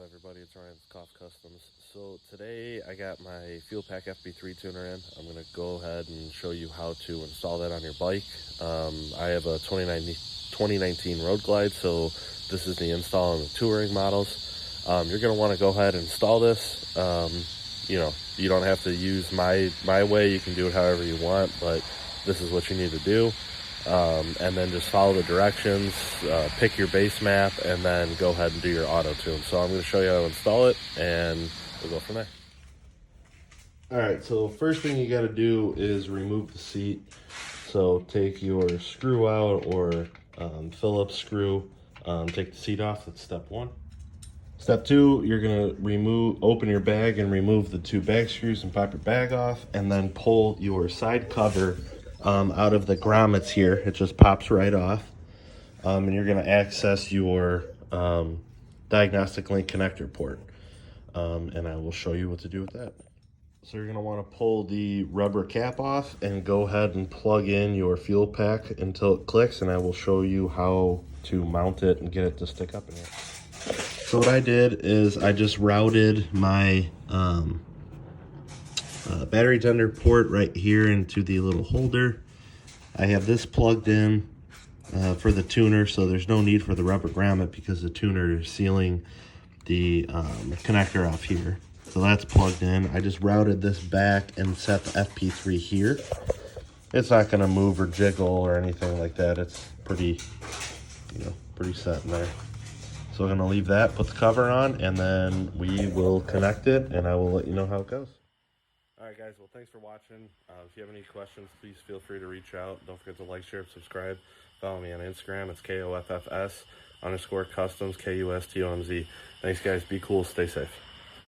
everybody? It's Ryan's Cough Customs. So today I got my Fuelpak FP3 tuner in. I'm going to go ahead and show you how to install that on your bike. I have a 2019 Road Glide, so this is the install on the touring models. You're going to want to go ahead and install this. You don't have to use my way. You can do it however you want, but this is what you need to do. And then just follow the directions, pick your base map, and then go ahead and do your auto tune. So I'm going to show you how to install it, and we'll go from there. Alright, so first thing you got to do is remove the seat. So take your screw out or Phillips screw, take the seat off. That's step one. Step two, you're going to open your bag and remove the two bag screws and pop your bag off, and then pull your side cover out of the grommets here. It just pops right off. And you're going to access your diagnostic link connector port. And I will show you what to do with that. So you're going to want to pull the rubber cap off and go ahead and plug in your fuel pack until it clicks, and I will show you how to mount it and get it to stick up in here. So what I did is I just routed my battery tender port right here into the little holder. I have this plugged in for the tuner, so there's no need for the rubber grommet because the tuner is sealing the connector off here. So that's plugged in. I just routed this back and set the FP3 here. It's not going to move or jiggle or anything like that. It's pretty set in there. So we're going to leave that, put the cover on, and then we will connect it, and I will let you know how it goes. Alright guys, well thanks for watching. If you have any questions, please feel free to reach out. Don't forget to like, share, and subscribe. Follow me on Instagram. It's KOFFS_customs, KUSTOMZ. Thanks guys. Be cool. Stay safe.